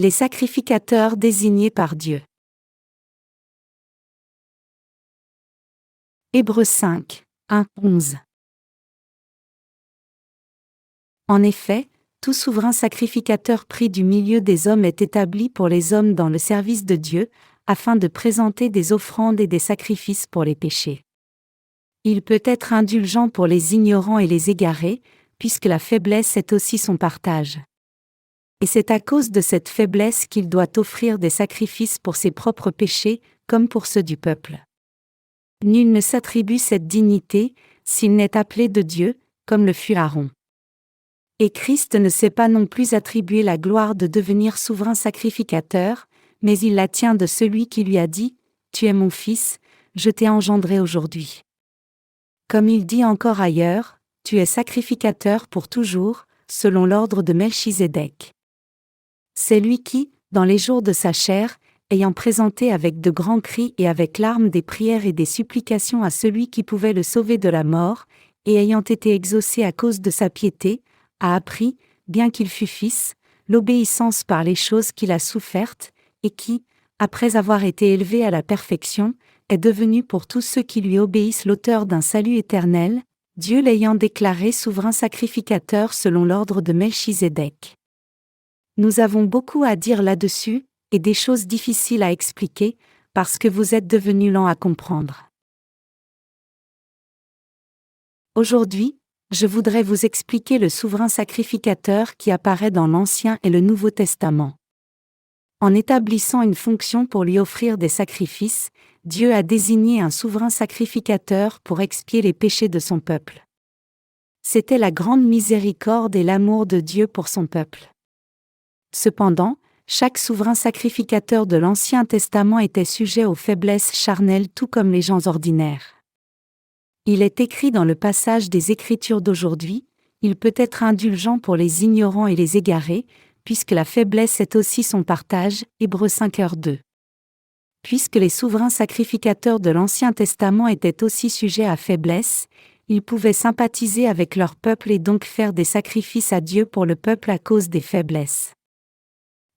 Les sacrificateurs désignés par Dieu. Hébreux 5, 1, 11. En effet, tout souverain sacrificateur pris du milieu des hommes est établi pour les hommes dans le service de Dieu, afin de présenter des offrandes et des sacrifices pour les péchés. Il peut être indulgent pour les ignorants et les égarés, puisque la faiblesse est aussi son partage. Et c'est à cause de cette faiblesse qu'il doit offrir des sacrifices pour ses propres péchés, comme pour ceux du peuple. Nul ne s'attribue cette dignité, s'il n'est appelé de Dieu, comme le fut Aaron. Et Christ ne s'est pas non plus attribué la gloire de devenir souverain sacrificateur, mais il la tient de celui qui lui a dit « Tu es mon fils, je t'ai engendré aujourd'hui ». Comme il dit encore ailleurs, « Tu es sacrificateur pour toujours, selon l'ordre de Melchizedek ». C'est lui qui, dans les jours de sa chair, ayant présenté avec de grands cris et avec larmes des prières et des supplications à celui qui pouvait le sauver de la mort, et ayant été exaucé à cause de sa piété, a appris, bien qu'il fût fils, l'obéissance par les choses qu'il a souffertes, et qui, après avoir été élevé à la perfection, est devenu pour tous ceux qui lui obéissent l'auteur d'un salut éternel, Dieu l'ayant déclaré souverain sacrificateur selon l'ordre de Melchizedek. Nous avons beaucoup à dire là-dessus, et des choses difficiles à expliquer, parce que vous êtes devenus lents à comprendre. Aujourd'hui, je voudrais vous expliquer le souverain sacrificateur qui apparaît dans l'Ancien et le Nouveau Testament. En établissant une fonction pour lui offrir des sacrifices, Dieu a désigné un souverain sacrificateur pour expier les péchés de son peuple. C'était la grande miséricorde et l'amour de Dieu pour son peuple. Cependant, chaque souverain sacrificateur de l'Ancien Testament était sujet aux faiblesses charnelles tout comme les gens ordinaires. Il est écrit dans le passage des Écritures d'aujourd'hui, il peut être indulgent pour les ignorants et les égarés, puisque la faiblesse est aussi son partage, Hébreux 5:2. Puisque les souverains sacrificateurs de l'Ancien Testament étaient aussi sujets à faiblesse, ils pouvaient sympathiser avec leur peuple et donc faire des sacrifices à Dieu pour le peuple à cause des faiblesses.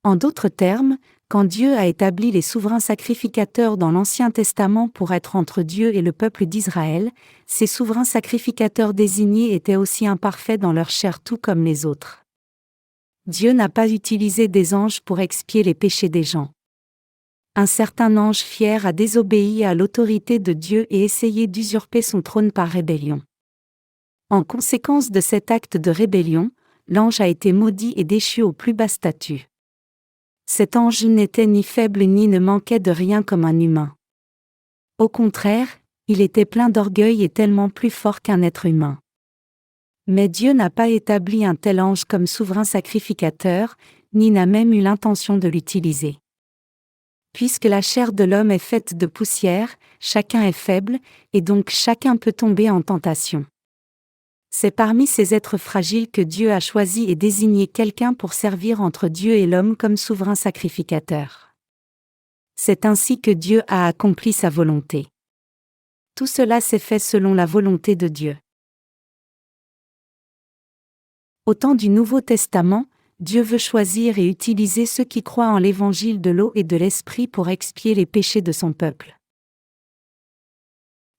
En d'autres termes, quand Dieu a établi les souverains sacrificateurs dans l'Ancien Testament pour être entre Dieu et le peuple d'Israël, ces souverains sacrificateurs désignés étaient aussi imparfaits dans leur chair tout comme les autres. Dieu n'a pas utilisé des anges pour expier les péchés des gens. Un certain ange fier a désobéi à l'autorité de Dieu et essayé d'usurper son trône par rébellion. En conséquence de cet acte de rébellion, l'ange a été maudit et déchu au plus bas statut. Cet ange n'était ni faible ni ne manquait de rien comme un humain. Au contraire, il était plein d'orgueil et tellement plus fort qu'un être humain. Mais Dieu n'a pas établi un tel ange comme souverain sacrificateur, ni n'a même eu l'intention de l'utiliser. Puisque la chair de l'homme est faite de poussière, chacun est faible, et donc chacun peut tomber en tentation. C'est parmi ces êtres fragiles que Dieu a choisi et désigné quelqu'un pour servir entre Dieu et l'homme comme souverain sacrificateur. C'est ainsi que Dieu a accompli sa volonté. Tout cela s'est fait selon la volonté de Dieu. Au temps du Nouveau Testament, Dieu veut choisir et utiliser ceux qui croient en l'évangile de l'eau et de l'esprit pour expier les péchés de son peuple.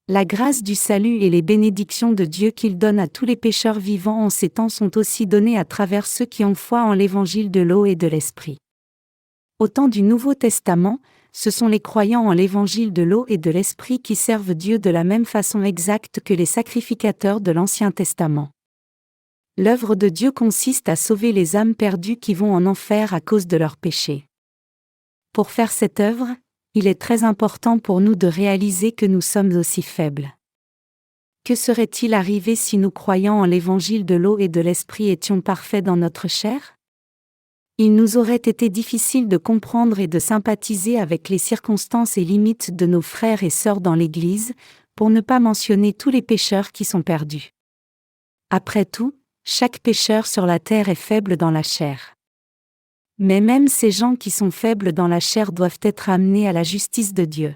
La grâce du salut et les bénédictions de Dieu qu'il donne à tous les pécheurs vivants en ces temps sont aussi données à travers ceux qui ont foi en l'évangile de l'eau et de l'esprit. Au temps du Nouveau Testament, ce sont les croyants en l'évangile de l'eau et de l'esprit qui servent Dieu de la même façon exacte que les sacrificateurs de l'Ancien Testament. L'œuvre de Dieu consiste à sauver les âmes perdues qui vont en enfer à cause de leurs péchés. Pour faire cette œuvre, il est très important pour nous de réaliser que nous sommes aussi faibles. Que serait-il arrivé si nous croyant en l'évangile de l'eau et de l'esprit étions parfaits dans notre chair ? Il nous aurait été difficile de comprendre et de sympathiser avec les circonstances et limites de nos frères et sœurs dans l'Église, pour ne pas mentionner tous les pécheurs qui sont perdus. Après tout, chaque pécheur sur la terre est faible dans la chair. Mais même ces gens qui sont faibles dans la chair doivent être amenés à la justice de Dieu.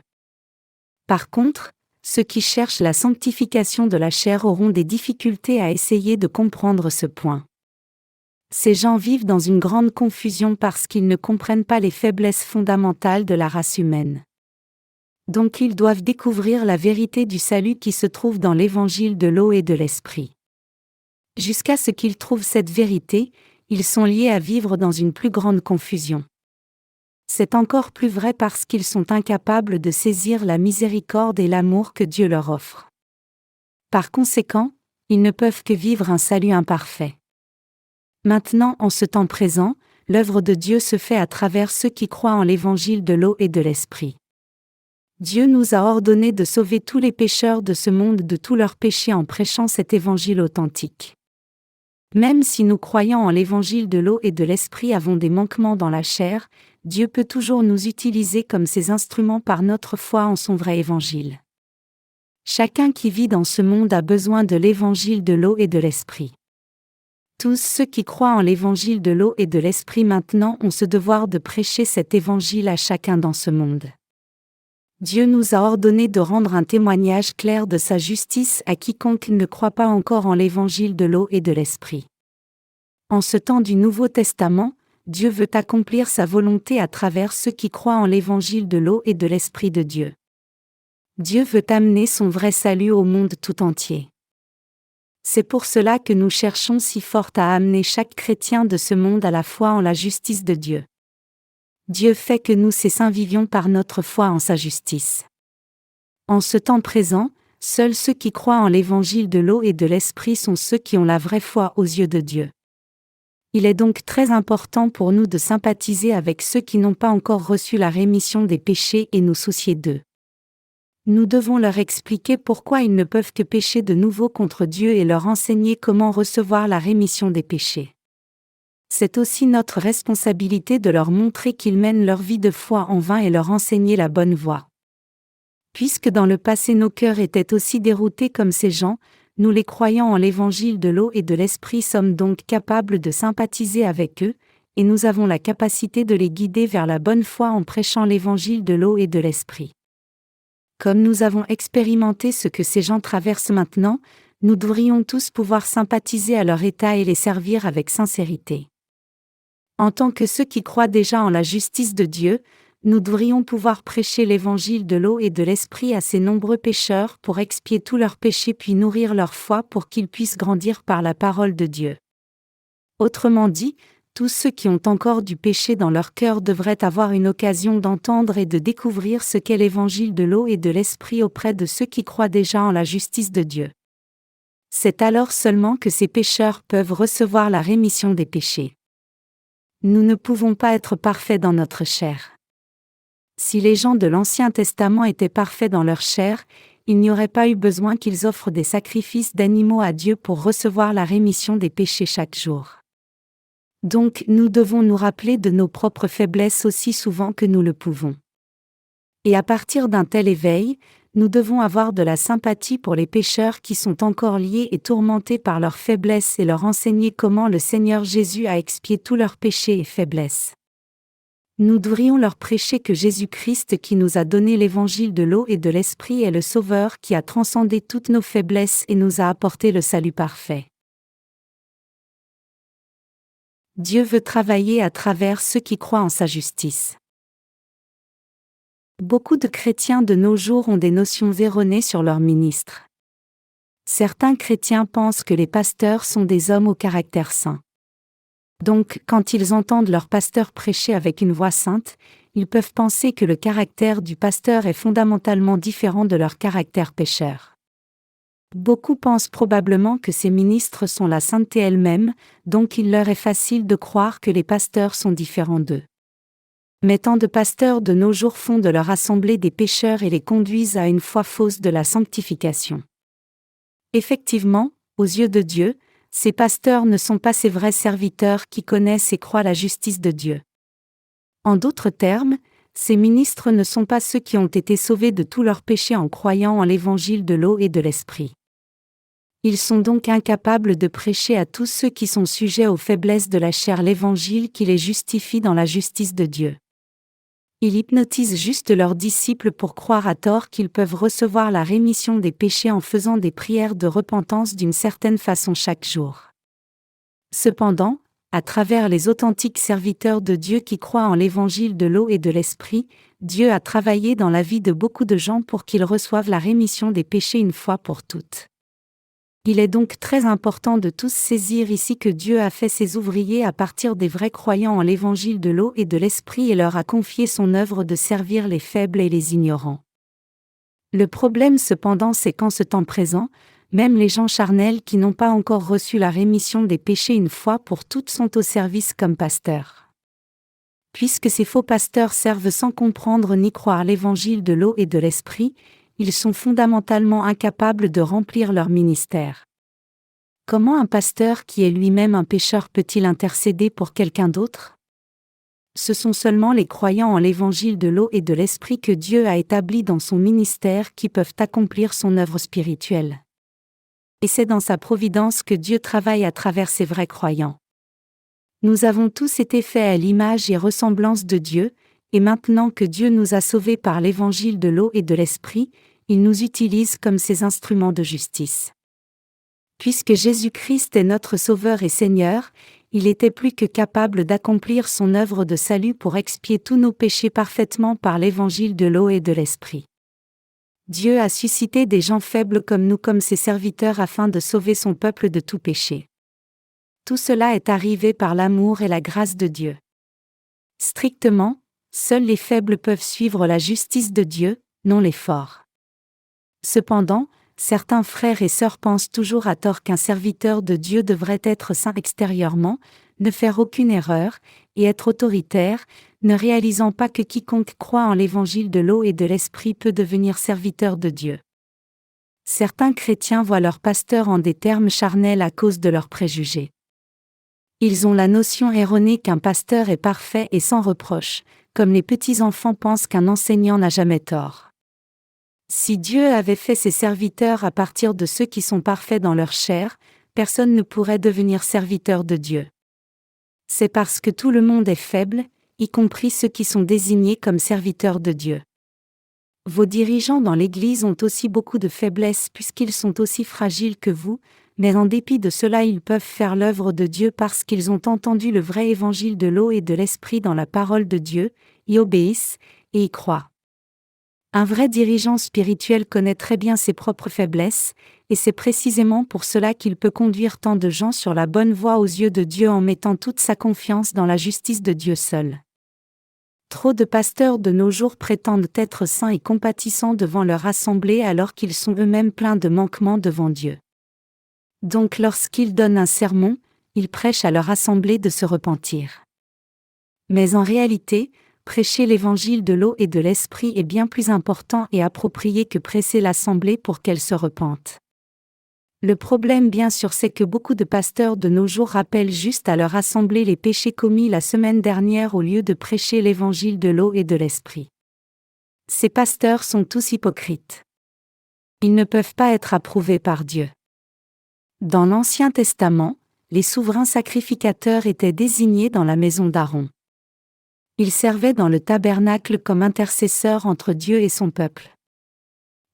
Par contre, ceux qui cherchent la sanctification de la chair auront des difficultés à essayer de comprendre ce point. Ces gens vivent dans une grande confusion parce qu'ils ne comprennent pas les faiblesses fondamentales de la race humaine. Donc ils doivent découvrir la vérité du salut qui se trouve dans l'évangile de l'eau et de l'esprit. Jusqu'à ce qu'ils trouvent cette vérité, ils sont liés à vivre dans une plus grande confusion. C'est encore plus vrai parce qu'ils sont incapables de saisir la miséricorde et l'amour que Dieu leur offre. Par conséquent, ils ne peuvent que vivre un salut imparfait. Maintenant, en ce temps présent, l'œuvre de Dieu se fait à travers ceux qui croient en l'évangile de l'eau et de l'esprit. Dieu nous a ordonné de sauver tous les pécheurs de ce monde de tous leurs péchés en prêchant cet évangile authentique. Même si nous croyants en l'évangile de l'eau et de l'esprit avons des manquements dans la chair, Dieu peut toujours nous utiliser comme ses instruments par notre foi en son vrai évangile. Chacun qui vit dans ce monde a besoin de l'évangile de l'eau et de l'esprit. Tous ceux qui croient en l'évangile de l'eau et de l'esprit maintenant ont ce devoir de prêcher cet évangile à chacun dans ce monde. Dieu nous a ordonné de rendre un témoignage clair de sa justice à quiconque ne croit pas encore en l'évangile de l'eau et de l'esprit. En ce temps du Nouveau Testament, Dieu veut accomplir sa volonté à travers ceux qui croient en l'évangile de l'eau et de l'esprit de Dieu. Dieu veut amener son vrai salut au monde tout entier. C'est pour cela que nous cherchons si fort à amener chaque chrétien de ce monde à la foi en la justice de Dieu. Dieu fait que nous ses saints vivions par notre foi en sa justice. En ce temps présent, seuls ceux qui croient en l'évangile de l'eau et de l'esprit sont ceux qui ont la vraie foi aux yeux de Dieu. Il est donc très important pour nous de sympathiser avec ceux qui n'ont pas encore reçu la rémission des péchés et nous soucier d'eux. Nous devons leur expliquer pourquoi ils ne peuvent que pécher de nouveau contre Dieu et leur enseigner comment recevoir la rémission des péchés. C'est aussi notre responsabilité de leur montrer qu'ils mènent leur vie de foi en vain et leur enseigner la bonne voie. Puisque dans le passé nos cœurs étaient aussi déroutés comme ces gens, nous les croyants en l'évangile de l'eau et de l'esprit sommes donc capables de sympathiser avec eux, et nous avons la capacité de les guider vers la bonne foi en prêchant l'évangile de l'eau et de l'esprit. Comme nous avons expérimenté ce que ces gens traversent maintenant, nous devrions tous pouvoir sympathiser à leur état et les servir avec sincérité. En tant que ceux qui croient déjà en la justice de Dieu, nous devrions pouvoir prêcher l'évangile de l'eau et de l'esprit à ces nombreux pécheurs pour expier tous leurs péchés puis nourrir leur foi pour qu'ils puissent grandir par la parole de Dieu. Autrement dit, tous ceux qui ont encore du péché dans leur cœur devraient avoir une occasion d'entendre et de découvrir ce qu'est l'évangile de l'eau et de l'esprit auprès de ceux qui croient déjà en la justice de Dieu. C'est alors seulement que ces pécheurs peuvent recevoir la rémission des péchés. Nous ne pouvons pas être parfaits dans notre chair. Si les gens de l'Ancien Testament étaient parfaits dans leur chair, il n'y aurait pas eu besoin qu'ils offrent des sacrifices d'animaux à Dieu pour recevoir la rémission des péchés chaque jour. Donc nous devons nous rappeler de nos propres faiblesses aussi souvent que nous le pouvons. Et à partir d'un tel éveil, nous devons avoir de la sympathie pour les pécheurs qui sont encore liés et tourmentés par leurs faiblesses et leur enseigner comment le Seigneur Jésus a expié tous leurs péchés et faiblesses. Nous devrions leur prêcher que Jésus-Christ qui nous a donné l'évangile de l'eau et de l'esprit est le Sauveur qui a transcendé toutes nos faiblesses et nous a apporté le salut parfait. Dieu veut travailler à travers ceux qui croient en sa justice. Beaucoup de chrétiens de nos jours ont des notions erronées sur leurs ministres. Certains chrétiens pensent que les pasteurs sont des hommes au caractère saint. Donc, quand ils entendent leur pasteur prêcher avec une voix sainte, ils peuvent penser que le caractère du pasteur est fondamentalement différent de leur caractère pécheur. Beaucoup pensent probablement que ces ministres sont la sainteté elle-même, donc il leur est facile de croire que les pasteurs sont différents d'eux. Mais tant de pasteurs de nos jours font de leur assemblée des pécheurs et les conduisent à une foi fausse de la sanctification. Effectivement, aux yeux de Dieu, ces pasteurs ne sont pas ces vrais serviteurs qui connaissent et croient la justice de Dieu. En d'autres termes, ces ministres ne sont pas ceux qui ont été sauvés de tous leurs péchés en croyant en l'évangile de l'eau et de l'esprit. Ils sont donc incapables de prêcher à tous ceux qui sont sujets aux faiblesses de la chair l'évangile qui les justifie dans la justice de Dieu. Ils hypnotisent juste leurs disciples pour croire à tort qu'ils peuvent recevoir la rémission des péchés en faisant des prières de repentance d'une certaine façon chaque jour. Cependant, À travers les authentiques serviteurs de Dieu qui croient en l'évangile de l'eau et de l'esprit, Dieu a travaillé dans la vie de beaucoup de gens pour qu'ils reçoivent la rémission des péchés une fois pour toutes. Il est donc très important de tous saisir ici que Dieu a fait ses ouvriers à partir des vrais croyants en l'évangile de l'eau et de l'esprit et leur a confié son œuvre de servir les faibles et les ignorants. Le problème cependant c'est qu'en ce temps présent, même les gens charnels qui n'ont pas encore reçu la rémission des péchés une fois pour toutes sont au service comme pasteurs. Puisque ces faux pasteurs servent sans comprendre ni croire l'évangile de l'eau et de l'esprit, ils sont fondamentalement incapables de remplir leur ministère. Comment un pasteur qui est lui-même un pécheur peut-il intercéder pour quelqu'un d'autre ? Ce sont seulement les croyants en l'évangile de l'eau et de l'esprit que Dieu a établi dans son ministère qui peuvent accomplir son œuvre spirituelle. Et c'est dans sa providence que Dieu travaille à travers ces vrais croyants. Nous avons tous été faits à l'image et ressemblance de Dieu, et maintenant que Dieu nous a sauvés par l'évangile de l'eau et de l'esprit, il nous utilise comme ses instruments de justice. Puisque Jésus-Christ est notre Sauveur et Seigneur, il était plus que capable d'accomplir son œuvre de salut pour expier tous nos péchés parfaitement par l'évangile de l'eau et de l'esprit. Dieu a suscité des gens faibles comme nous comme ses serviteurs afin de sauver son peuple de tout péché. Tout cela est arrivé par l'amour et la grâce de Dieu. Strictement, seuls les faibles peuvent suivre la justice de Dieu, non les forts. Cependant, certains frères et sœurs pensent toujours à tort qu'un serviteur de Dieu devrait être saint extérieurement, ne faire aucune erreur, et être autoritaire, ne réalisant pas que quiconque croit en l'évangile de l'eau et de l'esprit peut devenir serviteur de Dieu. Certains chrétiens voient leur pasteur en des termes charnels à cause de leurs préjugés. Ils ont la notion erronée qu'un pasteur est parfait et sans reproche, comme les petits-enfants pensent qu'un enseignant n'a jamais tort. Si Dieu avait fait ses serviteurs à partir de ceux qui sont parfaits dans leur chair, personne ne pourrait devenir serviteur de Dieu. C'est parce que tout le monde est faible, y compris ceux qui sont désignés comme serviteurs de Dieu. Vos dirigeants dans l'Église ont aussi beaucoup de faiblesses puisqu'ils sont aussi fragiles que vous, mais en dépit de cela ils peuvent faire l'œuvre de Dieu parce qu'ils ont entendu le vrai évangile de l'eau et de l'esprit dans la parole de Dieu, y obéissent, et y croient. Un vrai dirigeant spirituel connaît très bien ses propres faiblesses, et c'est précisément pour cela qu'il peut conduire tant de gens sur la bonne voie aux yeux de Dieu en mettant toute sa confiance dans la justice de Dieu seul. Trop de pasteurs de nos jours prétendent être saints et compatissants devant leur assemblée alors qu'ils sont eux-mêmes pleins de manquements devant Dieu. Donc lorsqu'ils donnent un sermon, ils prêchent à leur assemblée de se repentir. Mais en réalité, prêcher l'évangile de l'eau et de l'esprit est bien plus important et approprié que presser l'assemblée pour qu'elle se repente. Le problème bien sûr c'est que beaucoup de pasteurs de nos jours rappellent juste à leur assemblée les péchés commis la semaine dernière au lieu de prêcher l'évangile de l'eau et de l'esprit. Ces pasteurs sont tous hypocrites. Ils ne peuvent pas être approuvés par Dieu. Dans l'Ancien Testament, les souverains sacrificateurs étaient désignés dans la maison d'Aaron. Ils servaient dans le tabernacle comme intercesseurs entre Dieu et son peuple.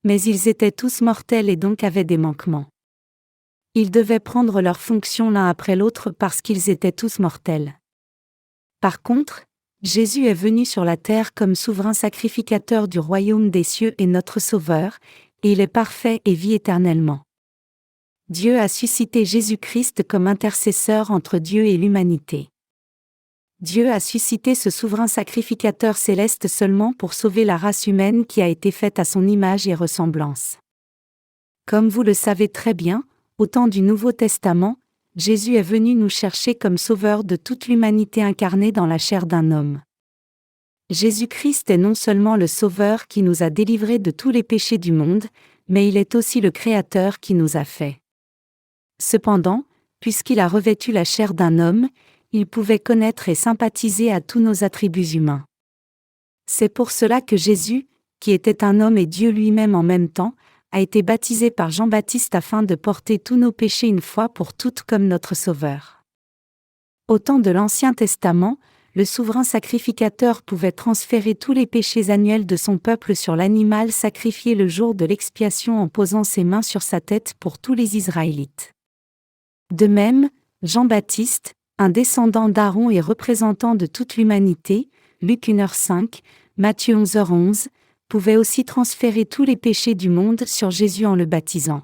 Mais ils étaient tous mortels et donc avaient des manquements. Ils devaient prendre leurs fonctions l'un après l'autre parce qu'ils étaient tous mortels. Par contre, Jésus est venu sur la terre comme souverain sacrificateur du royaume des cieux et notre Sauveur, et il est parfait et vit éternellement. Dieu a suscité Jésus-Christ comme intercesseur entre Dieu et l'humanité. Dieu a suscité ce souverain sacrificateur céleste seulement pour sauver la race humaine qui a été faite à son image et ressemblance. Comme vous le savez très bien, au temps du Nouveau Testament, Jésus est venu nous chercher comme sauveur de toute l'humanité incarnée dans la chair d'un homme. Jésus-Christ est non seulement le Sauveur qui nous a délivrés de tous les péchés du monde, mais il est aussi le Créateur qui nous a fait. Cependant, puisqu'il a revêtu la chair d'un homme, il pouvait connaître et sympathiser à tous nos attributs humains. C'est pour cela que Jésus, qui était un homme et Dieu lui-même en même temps, a été baptisé par Jean-Baptiste afin de porter tous nos péchés une fois pour toutes comme notre Sauveur. Au temps de l'Ancien Testament, le souverain sacrificateur pouvait transférer tous les péchés annuels de son peuple sur l'animal sacrifié le jour de l'expiation en posant ses mains sur sa tête pour tous les Israélites. De même, Jean-Baptiste, un descendant d'Aaron et représentant de toute l'humanité, Luc 1h5, Matthieu 11h11, pouvait aussi transférer tous les péchés du monde sur Jésus en le baptisant.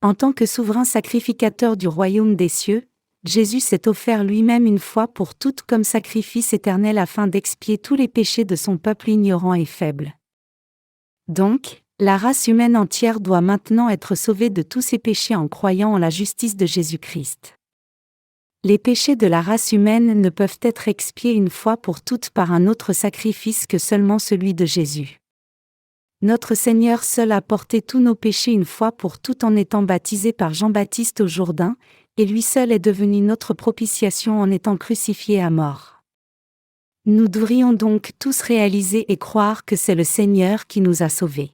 En tant que souverain sacrificateur du royaume des cieux, Jésus s'est offert lui-même une fois pour toutes comme sacrifice éternel afin d'expier tous les péchés de son peuple ignorant et faible. Donc, la race humaine entière doit maintenant être sauvée de tous ses péchés en croyant en la justice de Jésus-Christ. Les péchés de la race humaine ne peuvent être expiés une fois pour toutes par un autre sacrifice que seulement celui de Jésus. Notre Seigneur seul a porté tous nos péchés une fois pour toutes en étant baptisé par Jean-Baptiste au Jourdain, et lui seul est devenu notre propitiation en étant crucifié à mort. Nous devrions donc tous réaliser et croire que c'est le Seigneur qui nous a sauvés.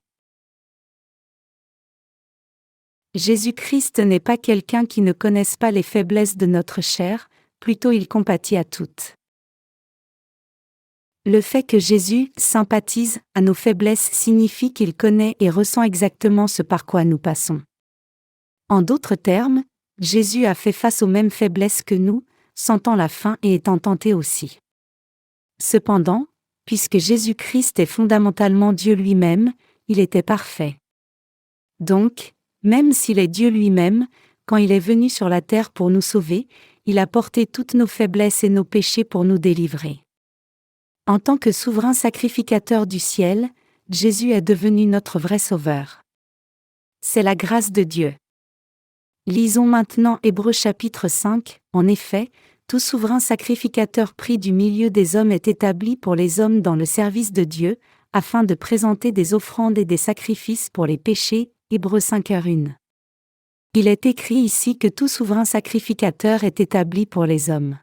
Jésus-Christ n'est pas quelqu'un qui ne connaisse pas les faiblesses de notre chair, plutôt il compatit à toutes. Le fait que Jésus sympathise à nos faiblesses signifie qu'il connaît et ressent exactement ce par quoi nous passons. En d'autres termes, Jésus a fait face aux mêmes faiblesses que nous, sentant la faim et étant tenté aussi. Cependant, puisque Jésus-Christ est fondamentalement Dieu lui-même, il était parfait. Donc, même s'il est Dieu lui-même, quand il est venu sur la terre pour nous sauver, il a porté toutes nos faiblesses et nos péchés pour nous délivrer. En tant que souverain sacrificateur du ciel, Jésus est devenu notre vrai sauveur. C'est la grâce de Dieu. Lisons maintenant Hébreux chapitre 5. En effet, tout souverain sacrificateur pris du milieu des hommes est établi pour les hommes dans le service de Dieu, afin de présenter des offrandes et des sacrifices pour les péchés. Hébreux 5h1. Il est écrit ici que tout souverain sacrificateur est établi pour les hommes.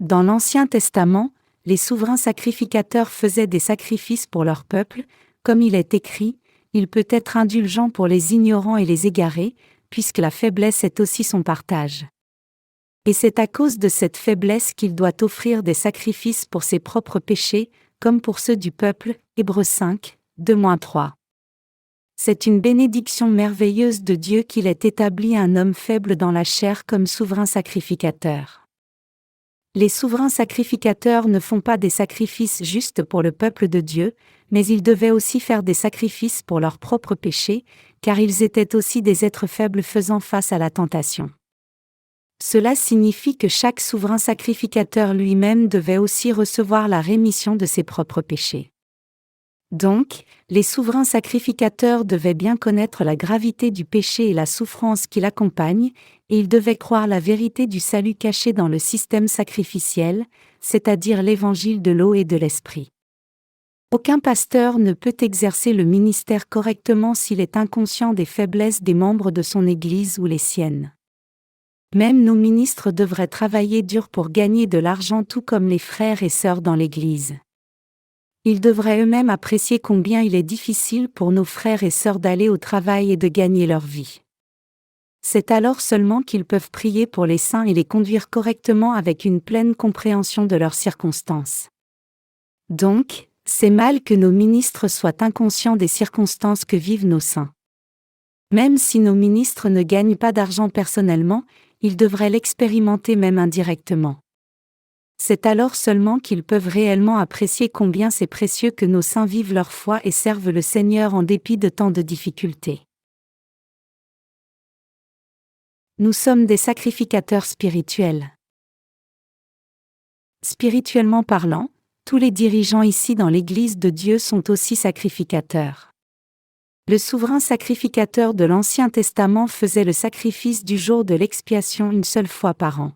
Dans l'Ancien Testament, les souverains sacrificateurs faisaient des sacrifices pour leur peuple, comme il est écrit, il peut être indulgent pour les ignorants et les égarés, puisque la faiblesse est aussi son partage. Et c'est à cause de cette faiblesse qu'il doit offrir des sacrifices pour ses propres péchés, comme pour ceux du peuple. Hébreux 5, 2-3. C'est une bénédiction merveilleuse de Dieu qu'il ait établi un homme faible dans la chair comme souverain sacrificateur. Les souverains sacrificateurs ne font pas des sacrifices juste pour le peuple de Dieu, mais ils devaient aussi faire des sacrifices pour leurs propres péchés, car ils étaient aussi des êtres faibles faisant face à la tentation. Cela signifie que chaque souverain sacrificateur lui-même devait aussi recevoir la rémission de ses propres péchés. Donc, les souverains sacrificateurs devaient bien connaître la gravité du péché et la souffrance qui l'accompagnent, et ils devaient croire la vérité du salut caché dans le système sacrificiel, c'est-à-dire l'évangile de l'eau et de l'esprit. Aucun pasteur ne peut exercer le ministère correctement s'il est inconscient des faiblesses des membres de son Église ou les siennes. Même nos ministres devraient travailler dur pour gagner de l'argent tout comme les frères et sœurs dans l'Église. Ils devraient eux-mêmes apprécier combien il est difficile pour nos frères et sœurs d'aller au travail et de gagner leur vie. C'est alors seulement qu'ils peuvent prier pour les saints et les conduire correctement avec une pleine compréhension de leurs circonstances. Donc, c'est mal que nos ministres soient inconscients des circonstances que vivent nos saints. Même si nos ministres ne gagnent pas d'argent personnellement, ils devraient l'expérimenter même indirectement. C'est alors seulement qu'ils peuvent réellement apprécier combien c'est précieux que nos saints vivent leur foi et servent le Seigneur en dépit de tant de difficultés. Nous sommes des sacrificateurs spirituels. Spirituellement parlant, tous les dirigeants ici dans l'Église de Dieu sont aussi sacrificateurs. Le souverain sacrificateur de l'Ancien Testament faisait le sacrifice du jour de l'expiation une seule fois par an.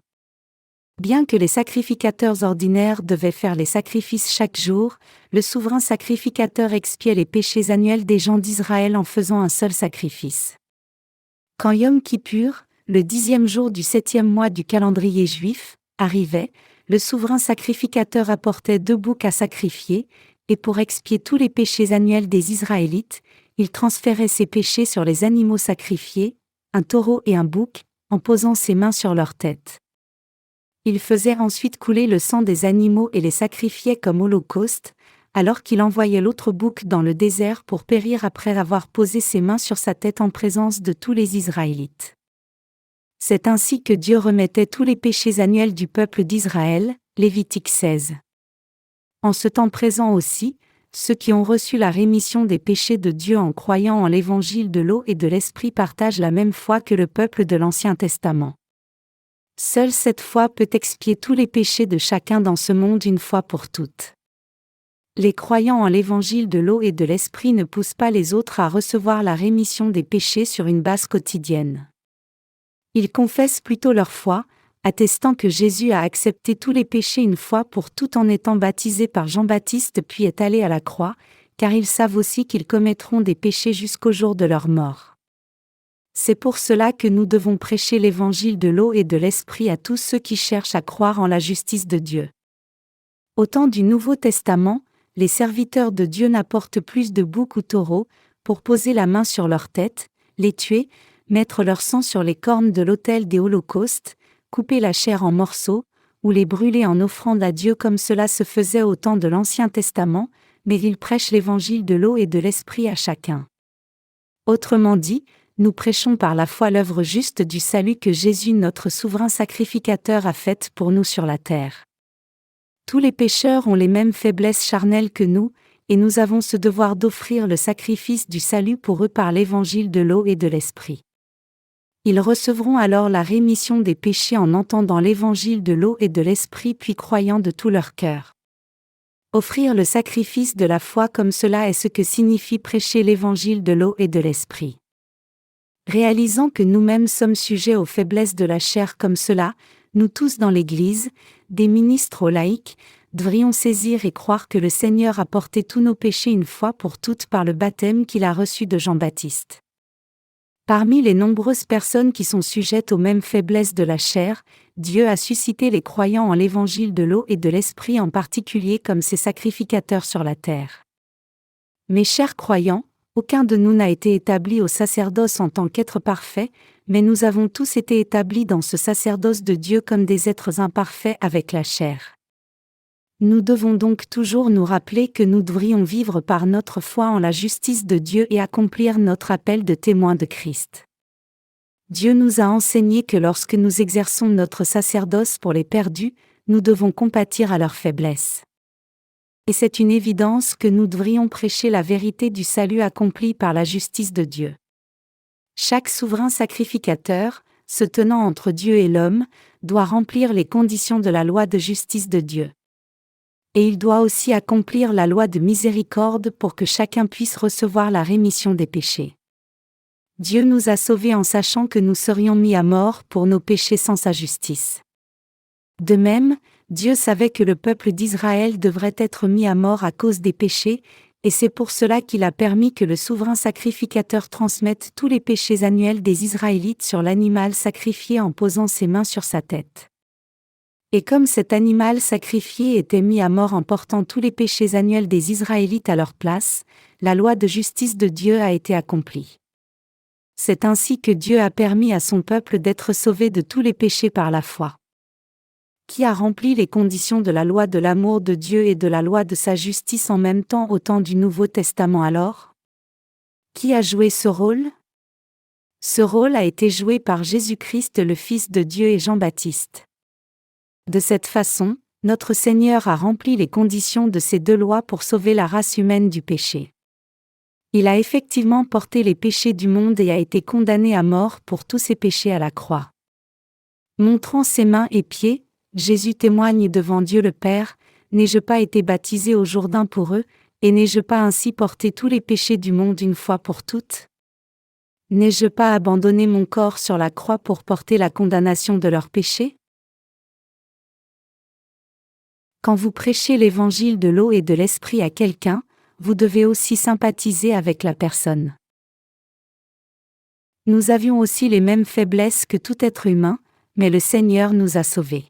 Bien que les sacrificateurs ordinaires devaient faire les sacrifices chaque jour, le souverain sacrificateur expiait les péchés annuels des gens d'Israël en faisant un seul sacrifice. Quand Yom Kippur, le 10e jour du 7e mois du calendrier juif, arrivait, le souverain sacrificateur apportait 2 boucs à sacrifier, et pour expier tous les péchés annuels des Israélites, il transférait ces péchés sur les animaux sacrifiés, un taureau et un bouc, en posant ses mains sur leur tête. Il faisait ensuite couler le sang des animaux et les sacrifiait comme holocauste, alors qu'il envoyait l'autre bouc dans le désert pour périr après avoir posé ses mains sur sa tête en présence de tous les Israélites. C'est ainsi que Dieu remettait tous les péchés annuels du peuple d'Israël, Lévitique 16. En ce temps présent aussi, ceux qui ont reçu la rémission des péchés de Dieu en croyant en l'évangile de l'eau et de l'Esprit partagent la même foi que le peuple de l'Ancien Testament. Seule cette foi peut expier tous les péchés de chacun dans ce monde une fois pour toutes. Les croyants en l'évangile de l'eau et de l'Esprit ne poussent pas les autres à recevoir la rémission des péchés sur une base quotidienne. Ils confessent plutôt leur foi, attestant que Jésus a accepté tous les péchés une fois pour toutes en étant baptisé par Jean-Baptiste puis est allé à la croix, car ils savent aussi qu'ils commettront des péchés jusqu'au jour de leur mort. C'est pour cela que nous devons prêcher l'évangile de l'eau et de l'Esprit à tous ceux qui cherchent à croire en la justice de Dieu. Au temps du Nouveau Testament, les serviteurs de Dieu n'apportent plus de boucs ou taureaux, pour poser la main sur leur tête, les tuer, mettre leur sang sur les cornes de l'autel des holocaustes, couper la chair en morceaux, ou les brûler en offrande à Dieu comme cela se faisait au temps de l'Ancien Testament, mais ils prêchent l'évangile de l'eau et de l'Esprit à chacun. Autrement dit, nous prêchons par la foi l'œuvre juste du salut que Jésus notre souverain sacrificateur a faite pour nous sur la terre. Tous les pécheurs ont les mêmes faiblesses charnelles que nous, et nous avons ce devoir d'offrir le sacrifice du salut pour eux par l'évangile de l'eau et de l'Esprit. Ils recevront alors la rémission des péchés en entendant l'évangile de l'eau et de l'Esprit puis croyant de tout leur cœur. Offrir le sacrifice de la foi comme cela est ce que signifie prêcher l'évangile de l'eau et de l'Esprit. Réalisant que nous-mêmes sommes sujets aux faiblesses de la chair comme cela, nous tous dans l'Église, des ministres aux laïcs, devrions saisir et croire que le Seigneur a porté tous nos péchés une fois pour toutes par le baptême qu'il a reçu de Jean-Baptiste. Parmi les nombreuses personnes qui sont sujettes aux mêmes faiblesses de la chair, Dieu a suscité les croyants en l'évangile de l'eau et de l'Esprit en particulier comme ses sacrificateurs sur la terre. Mes chers croyants, aucun de nous n'a été établi au sacerdoce en tant qu'être parfait, mais nous avons tous été établis dans ce sacerdoce de Dieu comme des êtres imparfaits avec la chair. Nous devons donc toujours nous rappeler que nous devrions vivre par notre foi en la justice de Dieu et accomplir notre appel de témoin de Christ. Dieu nous a enseigné que lorsque nous exerçons notre sacerdoce pour les perdus, nous devons compatir à leurs faiblesses. Et c'est une évidence que nous devrions prêcher la vérité du salut accompli par la justice de Dieu. Chaque souverain sacrificateur, se tenant entre Dieu et l'homme, doit remplir les conditions de la loi de justice de Dieu. Et il doit aussi accomplir la loi de miséricorde pour que chacun puisse recevoir la rémission des péchés. Dieu nous a sauvés en sachant que nous serions mis à mort pour nos péchés sans sa justice. De même, Dieu savait que le peuple d'Israël devrait être mis à mort à cause des péchés, et c'est pour cela qu'il a permis que le souverain sacrificateur transmette tous les péchés annuels des Israélites sur l'animal sacrifié en posant ses mains sur sa tête. Et comme cet animal sacrifié était mis à mort en portant tous les péchés annuels des Israélites à leur place, la loi de justice de Dieu a été accomplie. C'est ainsi que Dieu a permis à son peuple d'être sauvé de tous les péchés par la foi. Qui a rempli les conditions de la loi de l'amour de Dieu et de la loi de sa justice en même temps au temps du Nouveau Testament alors? Qui a joué ce rôle? Ce rôle a été joué par Jésus-Christ le Fils de Dieu et Jean-Baptiste. De cette façon, notre Seigneur a rempli les conditions de ces deux lois pour sauver la race humaine du péché. Il a effectivement porté les péchés du monde et a été condamné à mort pour tous ses péchés à la croix. Montrant ses mains et pieds, Jésus témoigne devant Dieu le Père, « N'ai-je pas été baptisé au Jourdain pour eux, et n'ai-je pas ainsi porté tous les péchés du monde une fois pour toutes? N'ai-je pas abandonné mon corps sur la croix pour porter la condamnation de leurs péchés ?» Quand vous prêchez l'évangile de l'eau et de l'Esprit à quelqu'un, vous devez aussi sympathiser avec la personne. Nous avions aussi les mêmes faiblesses que tout être humain, mais le Seigneur nous a sauvés.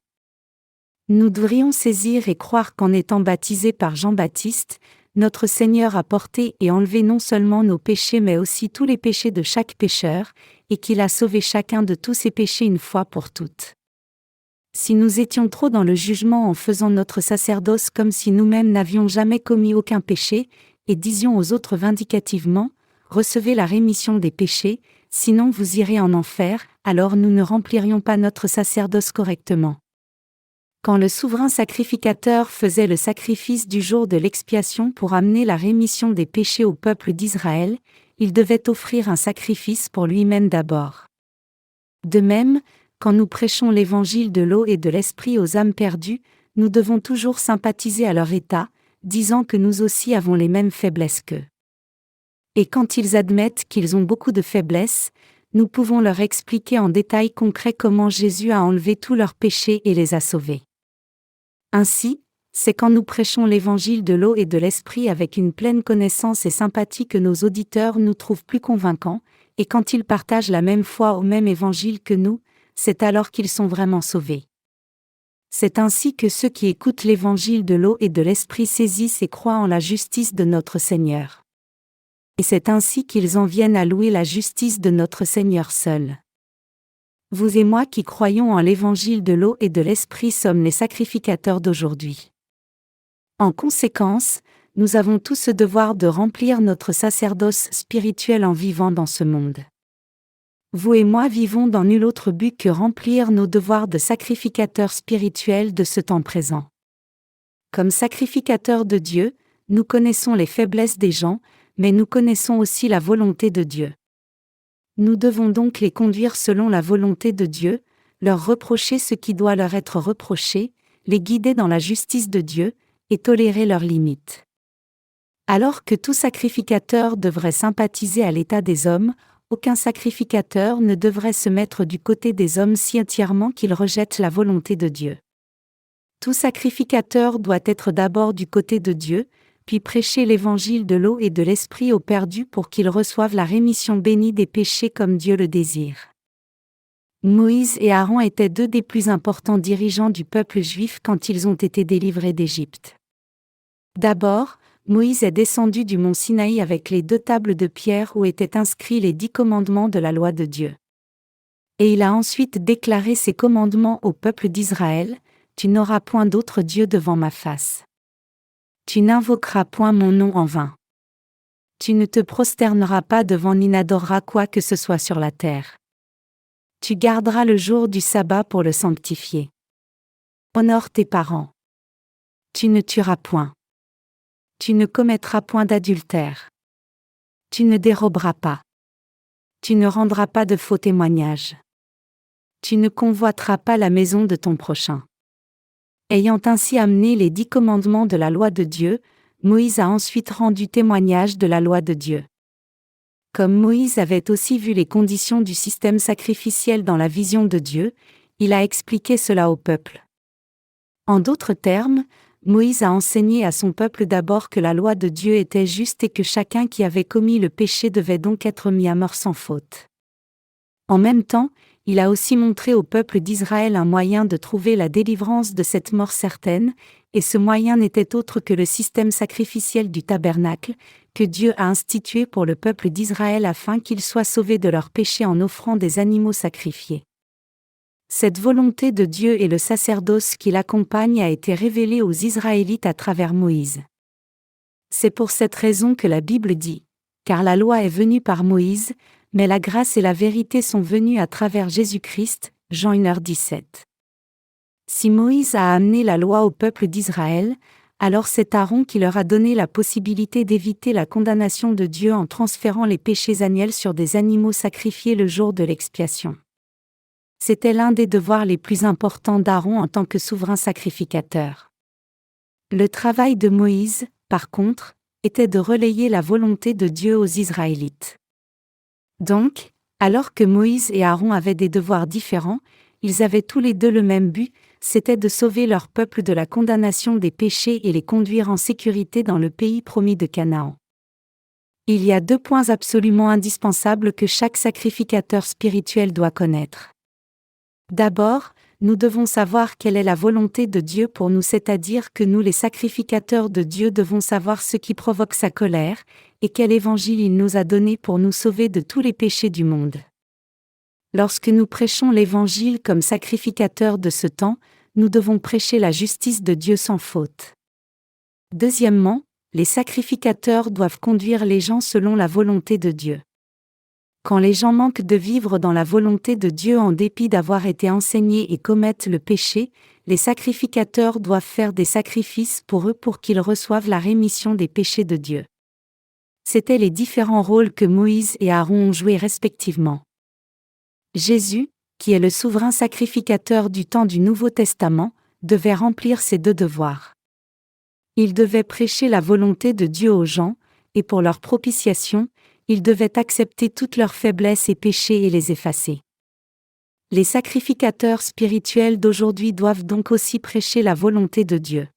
Nous devrions saisir et croire qu'en étant baptisés par Jean-Baptiste, notre Seigneur a porté et enlevé non seulement nos péchés mais aussi tous les péchés de chaque pécheur, et qu'il a sauvé chacun de tous ses péchés une fois pour toutes. Si nous étions trop dans le jugement en faisant notre sacerdoce comme si nous-mêmes n'avions jamais commis aucun péché, et disions aux autres vindicativement, « Recevez la rémission des péchés », sinon vous irez en enfer, alors nous ne remplirions pas notre sacerdoce correctement. Quand le souverain sacrificateur faisait le sacrifice du jour de l'expiation pour amener la rémission des péchés au peuple d'Israël, il devait offrir un sacrifice pour lui-même d'abord. De même, quand nous prêchons l'évangile de l'eau et de l'esprit aux âmes perdues, nous devons toujours sympathiser à leur état, disant que nous aussi avons les mêmes faiblesses qu'eux. Et quand ils admettent qu'ils ont beaucoup de faiblesses, nous pouvons leur expliquer en détail concret comment Jésus a enlevé tous leurs péchés et les a sauvés. Ainsi, c'est quand nous prêchons l'évangile de l'eau et de l'esprit avec une pleine connaissance et sympathie que nos auditeurs nous trouvent plus convaincants, et quand ils partagent la même foi au même évangile que nous, c'est alors qu'ils sont vraiment sauvés. C'est ainsi que ceux qui écoutent l'évangile de l'eau et de l'esprit saisissent et croient en la justice de notre Seigneur. Et c'est ainsi qu'ils en viennent à louer la justice de notre Seigneur seul. Vous et moi qui croyons en l'évangile de l'eau et de l'esprit sommes les sacrificateurs d'aujourd'hui. En conséquence, nous avons tous ce devoir de remplir notre sacerdoce spirituel en vivant dans ce monde. Vous et moi vivons dans nul autre but que remplir nos devoirs de sacrificateurs spirituels de ce temps présent. Comme sacrificateurs de Dieu, nous connaissons les faiblesses des gens, mais nous connaissons aussi la volonté de Dieu. Nous devons donc les conduire selon la volonté de Dieu, leur reprocher ce qui doit leur être reproché, les guider dans la justice de Dieu, et tolérer leurs limites. Alors que tout sacrificateur devrait sympathiser à l'état des hommes, aucun sacrificateur ne devrait se mettre du côté des hommes si entièrement qu'il rejette la volonté de Dieu. Tout sacrificateur doit être d'abord du côté de Dieu, puis prêcher l'évangile de l'eau et de l'esprit aux perdus pour qu'ils reçoivent la rémission bénie des péchés comme Dieu le désire. Moïse et Aaron étaient deux des plus importants dirigeants du peuple juif quand ils ont été délivrés d'Égypte. D'abord, Moïse est descendu du mont Sinaï avec les 2 tables de pierre où étaient inscrits les 10 commandements de la loi de Dieu. Et il a ensuite déclaré ces commandements au peuple d'Israël: « Tu n'auras point d'autre Dieu devant ma face. Tu n'invoqueras point mon nom en vain. Tu ne te prosterneras pas devant ni n'adoreras quoi que ce soit sur la terre. Tu garderas le jour du sabbat pour le sanctifier. Honore tes parents. Tu ne tueras point. Tu ne commettras point d'adultère. Tu ne déroberas pas. Tu ne rendras pas de faux témoignages. Tu ne convoiteras pas la maison de ton prochain. » Ayant ainsi amené les 10 commandements de la loi de Dieu, Moïse a ensuite rendu témoignage de la loi de Dieu. Comme Moïse avait aussi vu les conditions du système sacrificiel dans la vision de Dieu, il a expliqué cela au peuple. En d'autres termes, Moïse a enseigné à son peuple d'abord que la loi de Dieu était juste et que chacun qui avait commis le péché devait donc être mis à mort sans faute. En même temps, il a aussi montré au peuple d'Israël un moyen de trouver la délivrance de cette mort certaine, et ce moyen n'était autre que le système sacrificiel du tabernacle, que Dieu a institué pour le peuple d'Israël afin qu'ils soient sauvés de leurs péchés en offrant des animaux sacrifiés. Cette volonté de Dieu et le sacerdoce qui l'accompagne a été révélée aux Israélites à travers Moïse. C'est pour cette raison que la Bible dit: « Car la loi est venue par Moïse, mais la grâce et la vérité sont venues à travers Jésus-Christ. » Jean 1h17. Si Moïse a amené la loi au peuple d'Israël, alors c'est Aaron qui leur a donné la possibilité d'éviter la condamnation de Dieu en transférant les péchés annuels sur des animaux sacrifiés le jour de l'expiation. C'était l'un des devoirs les plus importants d'Aaron en tant que souverain sacrificateur. Le travail de Moïse, par contre, était de relayer la volonté de Dieu aux Israélites. Donc, alors que Moïse et Aaron avaient des devoirs différents, ils avaient tous les deux le même but, c'était de sauver leur peuple de la condamnation des péchés et les conduire en sécurité dans le pays promis de Canaan. Il y a 2 points absolument indispensables que chaque sacrificateur spirituel doit connaître. D'abord, nous devons savoir quelle est la volonté de Dieu pour nous, c'est-à-dire que nous les sacrificateurs de Dieu devons savoir ce qui provoque sa colère, et quel évangile il nous a donné pour nous sauver de tous les péchés du monde. Lorsque nous prêchons l'évangile comme sacrificateurs de ce temps, nous devons prêcher la justice de Dieu sans faute. Deuxièmement, les sacrificateurs doivent conduire les gens selon la volonté de Dieu. Quand les gens manquent de vivre dans la volonté de Dieu en dépit d'avoir été enseignés et commettent le péché, les sacrificateurs doivent faire des sacrifices pour eux pour qu'ils reçoivent la rémission des péchés de Dieu. C'étaient les différents rôles que Moïse et Aaron ont joués respectivement. Jésus, qui est le souverain sacrificateur du temps du Nouveau Testament, devait remplir ces deux devoirs. Il devait prêcher la volonté de Dieu aux gens, et pour leur propitiation, il devait accepter toutes leurs faiblesses et péchés et les effacer. Les sacrificateurs spirituels d'aujourd'hui doivent donc aussi prêcher la volonté de Dieu.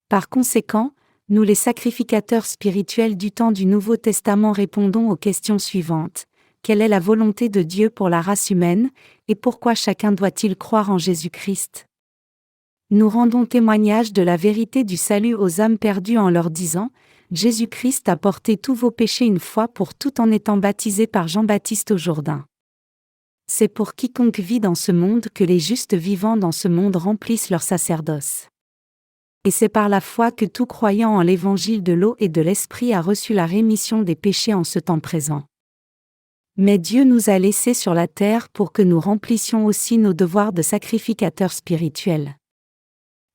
Par conséquent, nous les sacrificateurs spirituels du temps du Nouveau Testament répondons aux questions suivantes. Quelle est la volonté de Dieu pour la race humaine, et pourquoi chacun doit-il croire en Jésus-Christ? Nous rendons témoignage de la vérité du salut aux âmes perdues en leur disant « Jésus-Christ a porté tous vos péchés une fois pour toutes en étant baptisé par Jean-Baptiste au Jourdain. » C'est pour quiconque vit dans ce monde que les justes vivants dans ce monde remplissent leur sacerdoce. Et c'est par la foi que tout croyant en l'évangile de l'eau et de l'esprit a reçu la rémission des péchés en ce temps présent. Mais Dieu nous a laissés sur la terre pour que nous remplissions aussi nos devoirs de sacrificateurs spirituels.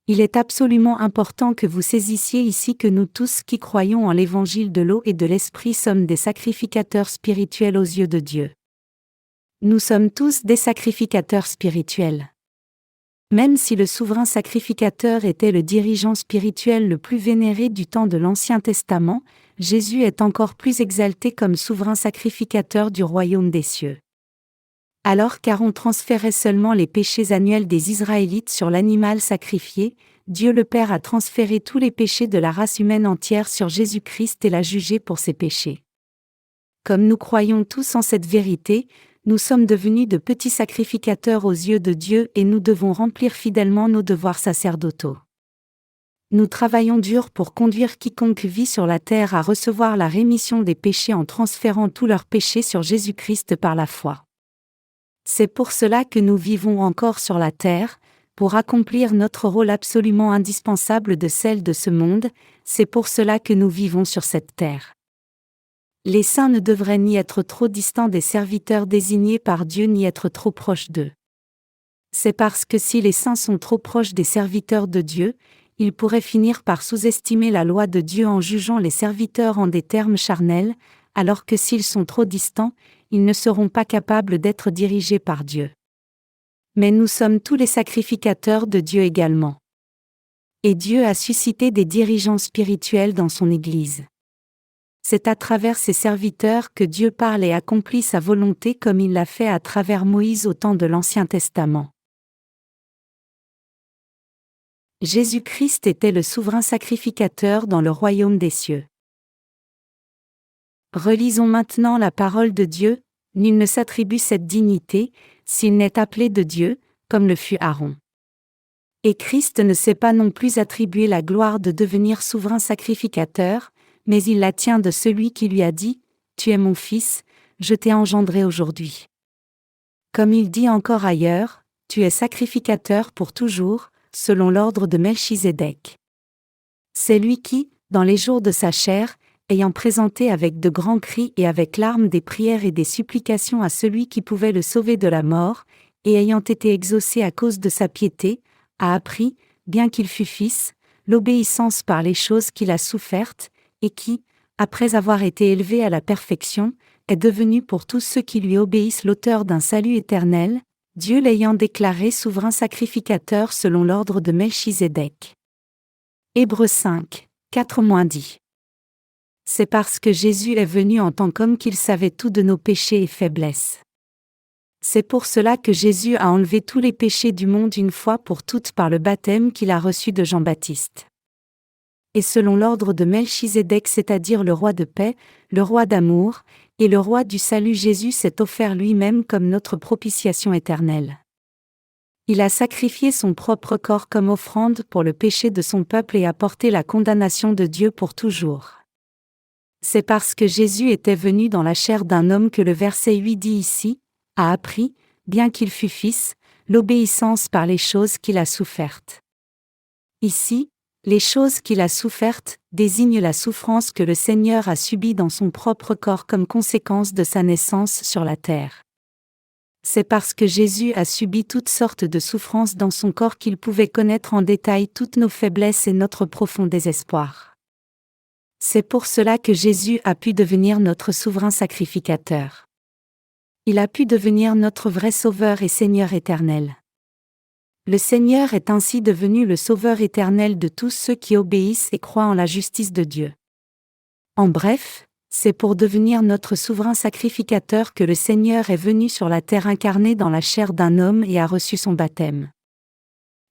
Il est absolument important que vous saisissiez ici que nous tous qui croyons en l'évangile de l'eau et de l'esprit sommes des sacrificateurs spirituels aux yeux de Dieu. Nous sommes tous des sacrificateurs spirituels. Même si le souverain sacrificateur était le dirigeant spirituel le plus vénéré du temps de l'Ancien Testament, Jésus est encore plus exalté comme souverain sacrificateur du royaume des cieux. Alors qu'Aaron transférait seulement les péchés annuels des Israélites sur l'animal sacrifié, Dieu le Père a transféré tous les péchés de la race humaine entière sur Jésus-Christ et l'a jugé pour ses péchés. Comme nous croyons tous en cette vérité, nous sommes devenus de petits sacrificateurs aux yeux de Dieu et nous devons remplir fidèlement nos devoirs sacerdotaux. Nous travaillons dur pour conduire quiconque vit sur la terre à recevoir la rémission des péchés en transférant tous leurs péchés sur Jésus-Christ par la foi. C'est pour cela que nous vivons encore sur la terre, pour accomplir notre rôle absolument indispensable de celle de ce monde, c'est pour cela que nous vivons sur cette terre. Les saints ne devraient ni être trop distants des serviteurs désignés par Dieu ni être trop proches d'eux. C'est parce que si les saints sont trop proches des serviteurs de Dieu, ils pourraient finir par sous-estimer la loi de Dieu en jugeant les serviteurs en des termes charnels, alors que s'ils sont trop distants, ils ne seront pas capables d'être dirigés par Dieu. Mais nous sommes tous les sacrificateurs de Dieu également. Et Dieu a suscité des dirigeants spirituels dans son Église. C'est à travers ses serviteurs que Dieu parle et accomplit sa volonté comme il l'a fait à travers Moïse au temps de l'Ancien Testament. Jésus-Christ était le souverain sacrificateur dans le royaume des cieux. Relisons maintenant la parole de Dieu. Nul ne s'attribue cette dignité, s'il n'est appelé de Dieu, comme le fut Aaron. Et Christ ne s'est pas non plus attribué la gloire de devenir souverain sacrificateur, mais il la tient de celui qui lui a dit « Tu es mon fils, je t'ai engendré aujourd'hui ». Comme il dit encore ailleurs, « Tu es sacrificateur pour toujours », selon l'ordre de Melchizedek. C'est lui qui, dans les jours de sa chair, ayant présenté avec de grands cris et avec larmes des prières et des supplications à celui qui pouvait le sauver de la mort, et ayant été exaucé à cause de sa piété, a appris, bien qu'il fût fils, l'obéissance par les choses qu'il a souffertes, et qui, après avoir été élevé à la perfection, est devenu pour tous ceux qui lui obéissent l'auteur d'un salut éternel, Dieu l'ayant déclaré souverain sacrificateur selon l'ordre de Melchizedek. Hébreux 5, 4-10. C'est parce que Jésus est venu en tant qu'homme qu'il savait tout de nos péchés et faiblesses. C'est pour cela que Jésus a enlevé tous les péchés du monde une fois pour toutes par le baptême qu'il a reçu de Jean-Baptiste. Et selon l'ordre de Melchizedek, c'est-à-dire le roi de paix, le roi d'amour, et le roi du salut, Jésus s'est offert lui-même comme notre propitiation éternelle. Il a sacrifié son propre corps comme offrande pour le péché de son peuple et a porté la condamnation de Dieu pour toujours. C'est parce que Jésus était venu dans la chair d'un homme que le verset 8 dit ici, a appris, bien qu'il fût fils, l'obéissance par les choses qu'il a souffertes. Ici, Les choses qu'il a souffertes désignent la souffrance que le Seigneur a subie dans son propre corps comme conséquence de sa naissance sur la terre. C'est parce que Jésus a subi toutes sortes de souffrances dans son corps qu'il pouvait connaître en détail toutes nos faiblesses et notre profond désespoir. C'est pour cela que Jésus a pu devenir notre souverain sacrificateur. Il a pu devenir notre vrai Sauveur et Seigneur éternel. Le Seigneur est ainsi devenu le Sauveur éternel de tous ceux qui obéissent et croient en la justice de Dieu. En bref, c'est pour devenir notre souverain sacrificateur que le Seigneur est venu sur la terre incarné dans la chair d'un homme et a reçu son baptême.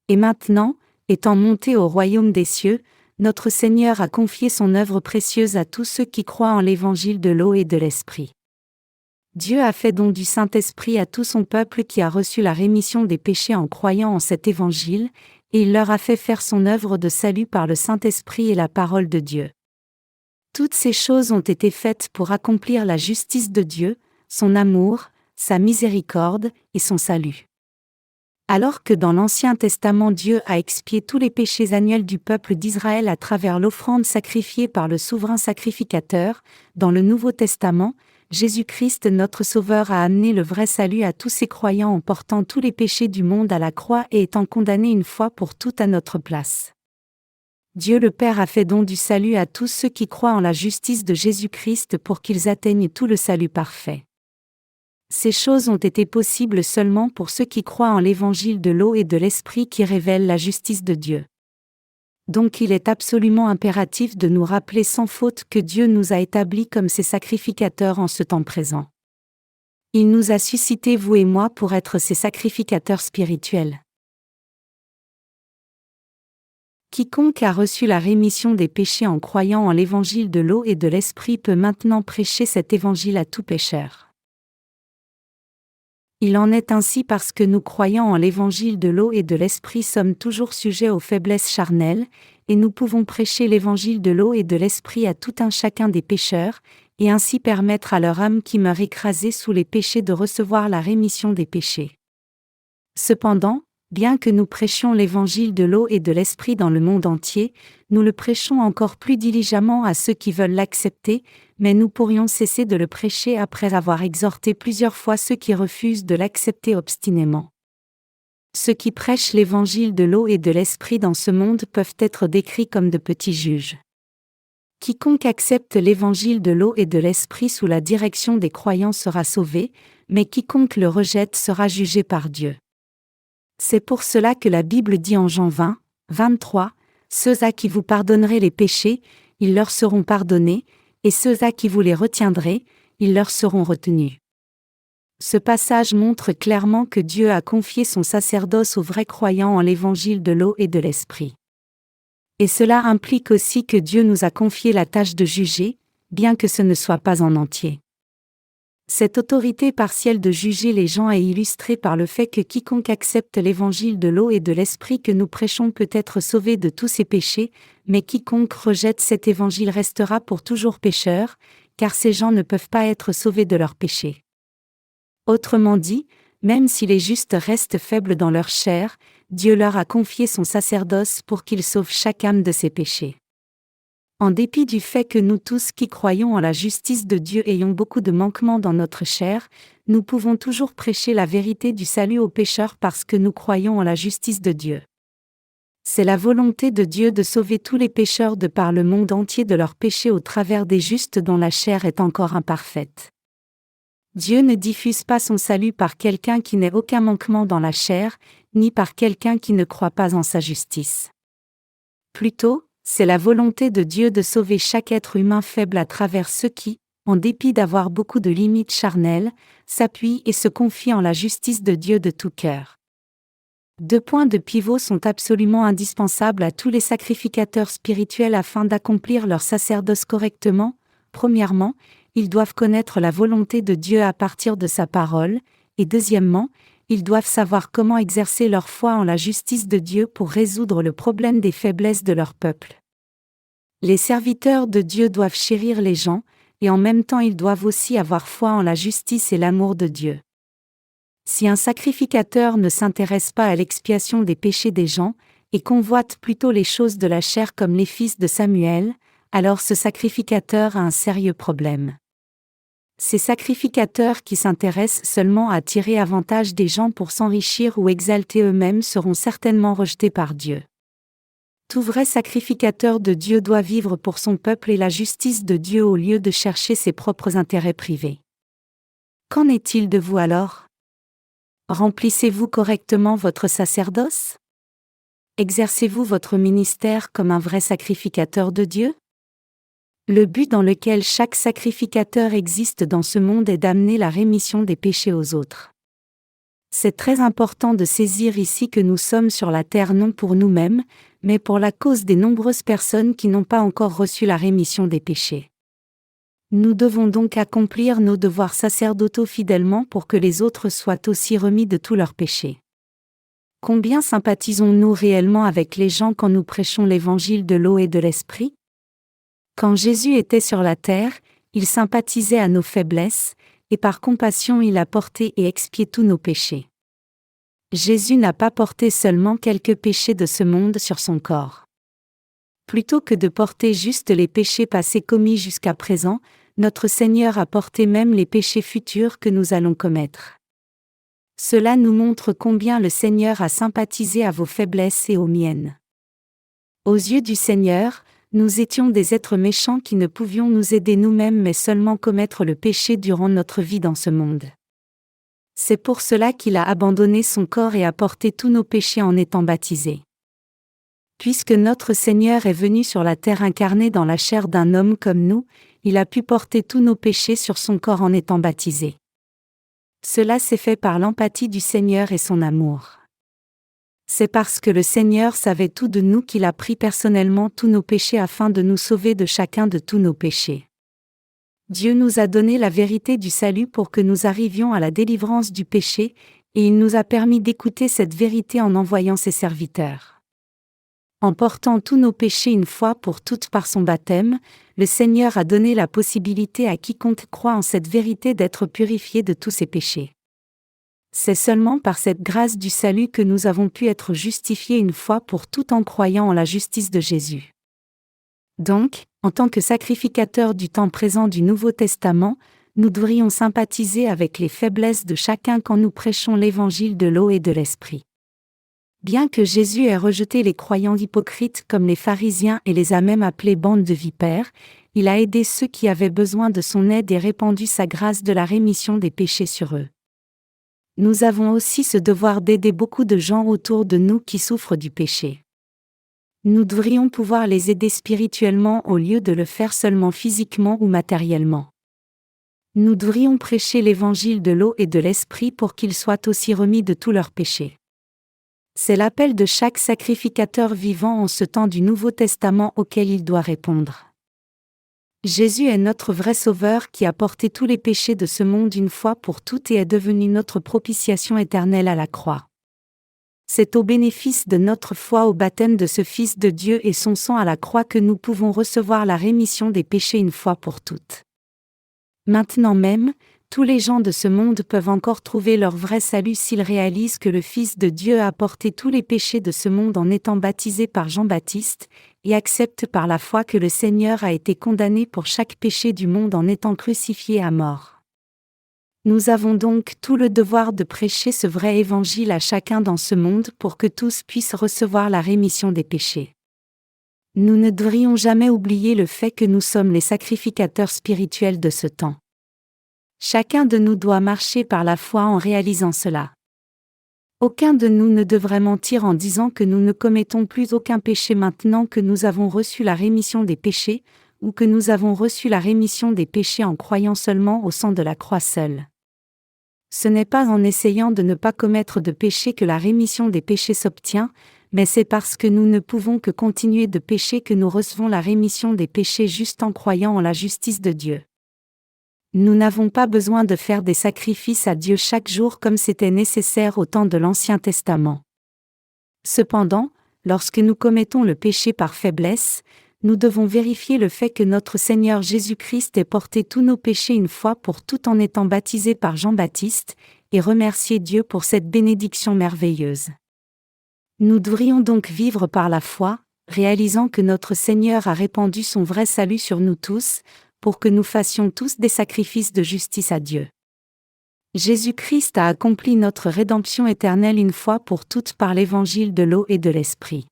Et maintenant, étant monté au royaume des cieux, notre Seigneur a confié son œuvre précieuse à tous ceux qui croient en l'évangile de l'eau et de l'esprit. Dieu a fait don du Saint-Esprit à tout son peuple qui a reçu la rémission des péchés en croyant en cet évangile, et il leur a fait faire son œuvre de salut par le Saint-Esprit et la parole de Dieu. Toutes ces choses ont été faites pour accomplir la justice de Dieu, son amour, sa miséricorde et son salut. Alors que dans l'Ancien Testament Dieu a expié tous les péchés annuels du peuple d'Israël à travers l'offrande sacrifiée par le souverain sacrificateur, dans le Nouveau Testament, Jésus-Christ notre Sauveur a amené le vrai salut à tous ses croyants en portant tous les péchés du monde à la croix et étant condamné une fois pour toutes à notre place. Dieu le Père a fait don du salut à tous ceux qui croient en la justice de Jésus-Christ pour qu'ils atteignent tout le salut parfait. Ces choses ont été possibles seulement pour ceux qui croient en l'évangile de l'eau et de l'esprit qui révèle la justice de Dieu. Donc il est absolument impératif de nous rappeler sans faute que Dieu nous a établis comme ses sacrificateurs en ce temps présent. Il nous a suscités, vous et moi, pour être ses sacrificateurs spirituels. Quiconque a reçu la rémission des péchés en croyant en l'évangile de l'eau et de l'esprit peut maintenant prêcher cet évangile à tout pécheur. Il en est ainsi parce que nous croyant en l'évangile de l'eau et de l'esprit sommes toujours sujets aux faiblesses charnelles, et nous pouvons prêcher l'évangile de l'eau et de l'esprit à tout un chacun des pécheurs, et ainsi permettre à leur âme qui meurt écrasée sous les péchés de recevoir la rémission des péchés. Cependant, bien que nous prêchions l'évangile de l'eau et de l'esprit dans le monde entier, nous le prêchons encore plus diligemment à ceux qui veulent l'accepter, mais nous pourrions cesser de le prêcher après avoir exhorté plusieurs fois ceux qui refusent de l'accepter obstinément. Ceux qui prêchent l'évangile de l'eau et de l'esprit dans ce monde peuvent être décrits comme de petits juges. Quiconque accepte l'évangile de l'eau et de l'esprit sous la direction des croyants sera sauvé, mais quiconque le rejette sera jugé par Dieu. C'est pour cela que la Bible dit en Jean 20, 23, « Ceux à qui vous pardonnerez les péchés, ils leur seront pardonnés, et ceux à qui vous les retiendrez, ils leur seront retenus. » Ce passage montre clairement que Dieu a confié son sacerdoce aux vrais croyants en l'évangile de l'eau et de l'esprit. Et cela implique aussi que Dieu nous a confié la tâche de juger, bien que ce ne soit pas en entier. Cette autorité partielle de juger les gens est illustrée par le fait que quiconque accepte l'évangile de l'eau et de l'esprit que nous prêchons peut être sauvé de tous ses péchés, mais quiconque rejette cet évangile restera pour toujours pécheur, car ces gens ne peuvent pas être sauvés de leurs péchés. Autrement dit, même si les justes restent faibles dans leur chair, Dieu leur a confié son sacerdoce pour qu'il sauve chaque âme de ses péchés. En dépit du fait que nous tous qui croyons en la justice de Dieu ayons beaucoup de manquements dans notre chair, nous pouvons toujours prêcher la vérité du salut aux pécheurs parce que nous croyons en la justice de Dieu. C'est la volonté de Dieu de sauver tous les pécheurs de par le monde entier de leurs péchés au travers des justes dont la chair est encore imparfaite. Dieu ne diffuse pas son salut par quelqu'un qui n'ait aucun manquement dans la chair, ni par quelqu'un qui ne croit pas en sa justice. Plutôt, c'est la volonté de Dieu de sauver chaque être humain faible à travers ceux qui, en dépit d'avoir beaucoup de limites charnelles, s'appuient et se confient en la justice de Dieu de tout cœur. 2 points de pivot sont absolument indispensables à tous les sacrificateurs spirituels afin d'accomplir leur sacerdoce correctement. Premièrement, ils doivent connaître la volonté de Dieu à partir de sa parole, et deuxièmement, ils doivent savoir comment exercer leur foi en la justice de Dieu pour résoudre le problème des faiblesses de leur peuple. Les serviteurs de Dieu doivent chérir les gens, et en même temps ils doivent aussi avoir foi en la justice et l'amour de Dieu. Si un sacrificateur ne s'intéresse pas à l'expiation des péchés des gens, et convoite plutôt les choses de la chair comme les fils de Samuel, alors ce sacrificateur a un sérieux problème. Ces sacrificateurs qui s'intéressent seulement à tirer avantage des gens pour s'enrichir ou exalter eux-mêmes seront certainement rejetés par Dieu. Tout vrai sacrificateur de Dieu doit vivre pour son peuple et la justice de Dieu au lieu de chercher ses propres intérêts privés. Qu'en est-il de vous alors? Remplissez-vous correctement votre sacerdoce? Exercez-vous votre ministère comme un vrai sacrificateur de Dieu? Le but dans lequel chaque sacrificateur existe dans ce monde est d'amener la rémission des péchés aux autres. C'est très important de saisir ici que nous sommes sur la terre non pour nous-mêmes, mais pour la cause des nombreuses personnes qui n'ont pas encore reçu la rémission des péchés. Nous devons donc accomplir nos devoirs sacerdotaux fidèlement pour que les autres soient aussi remis de tous leurs péchés. Combien sympathisons-nous réellement avec les gens quand nous prêchons l'évangile de l'eau et de l'esprit? Quand Jésus était sur la terre, il sympathisait à nos faiblesses, et par compassion il a porté et expié tous nos péchés. Jésus n'a pas porté seulement quelques péchés de ce monde sur son corps. Plutôt que de porter juste les péchés passés commis jusqu'à présent, notre Seigneur a porté même les péchés futurs que nous allons commettre. Cela nous montre combien le Seigneur a sympathisé à vos faiblesses et aux miennes. Aux yeux du Seigneur, nous étions des êtres méchants qui ne pouvions nous aider nous-mêmes mais seulement commettre le péché durant notre vie dans ce monde. C'est pour cela qu'il a abandonné son corps et a porté tous nos péchés en étant baptisé. Puisque notre Seigneur est venu sur la terre incarné dans la chair d'un homme comme nous, il a pu porter tous nos péchés sur son corps en étant baptisé. Cela s'est fait par l'empathie du Seigneur et son amour. C'est parce que le Seigneur savait tout de nous qu'il a pris personnellement tous nos péchés afin de nous sauver de chacun de tous nos péchés. Dieu nous a donné la vérité du salut pour que nous arrivions à la délivrance du péché, et il nous a permis d'écouter cette vérité en envoyant ses serviteurs. En portant tous nos péchés une fois pour toutes par son baptême, le Seigneur a donné la possibilité à quiconque croit en cette vérité d'être purifié de tous ses péchés. C'est seulement par cette grâce du salut que nous avons pu être justifiés une fois pour toutes en croyant en la justice de Jésus. Donc, en tant que sacrificateurs du temps présent du Nouveau Testament, nous devrions sympathiser avec les faiblesses de chacun quand nous prêchons l'évangile de l'eau et de l'esprit. Bien que Jésus ait rejeté les croyants hypocrites comme les pharisiens et les a même appelés bande de vipères, il a aidé ceux qui avaient besoin de son aide et répandu sa grâce de la rémission des péchés sur eux. Nous avons aussi ce devoir d'aider beaucoup de gens autour de nous qui souffrent du péché. Nous devrions pouvoir les aider spirituellement au lieu de le faire seulement physiquement ou matériellement. Nous devrions prêcher l'évangile de l'eau et de l'esprit pour qu'ils soient aussi remis de tous leurs péchés. C'est l'appel de chaque sacrificateur vivant en ce temps du Nouveau Testament auquel il doit répondre. Jésus est notre vrai Sauveur qui a porté tous les péchés de ce monde une fois pour toutes et est devenu notre propitiation éternelle à la croix. C'est au bénéfice de notre foi au baptême de ce Fils de Dieu et son sang à la croix que nous pouvons recevoir la rémission des péchés une fois pour toutes. Maintenant même, tous les gens de ce monde peuvent encore trouver leur vrai salut s'ils réalisent que le Fils de Dieu a porté tous les péchés de ce monde en étant baptisé par Jean-Baptiste, et acceptent par la foi que le Seigneur a été condamné pour chaque péché du monde en étant crucifié à mort. Nous avons donc tout le devoir de prêcher ce vrai évangile à chacun dans ce monde pour que tous puissent recevoir la rémission des péchés. Nous ne devrions jamais oublier le fait que nous sommes les sacrificateurs spirituels de ce temps. Chacun de nous doit marcher par la foi en réalisant cela. Aucun de nous ne devrait mentir en disant que nous ne commettons plus aucun péché maintenant que nous avons reçu la rémission des péchés, ou que nous avons reçu la rémission des péchés en croyant seulement au sang de la croix seule. Ce n'est pas en essayant de ne pas commettre de péché que la rémission des péchés s'obtient, mais c'est parce que nous ne pouvons que continuer de pécher que nous recevons la rémission des péchés juste en croyant en la justice de Dieu. Nous n'avons pas besoin de faire des sacrifices à Dieu chaque jour comme c'était nécessaire au temps de l'Ancien Testament. Cependant, lorsque nous commettons le péché par faiblesse, nous devons vérifier le fait que notre Seigneur Jésus-Christ ait porté tous nos péchés une fois pour toutes en étant baptisé par Jean-Baptiste, et remercier Dieu pour cette bénédiction merveilleuse. Nous devrions donc vivre par la foi, réalisant que notre Seigneur a répandu son vrai salut sur nous tous, pour que nous fassions tous des sacrifices de justice à Dieu. Jésus-Christ a accompli notre rédemption éternelle une fois pour toutes par l'évangile de l'eau et de l'Esprit.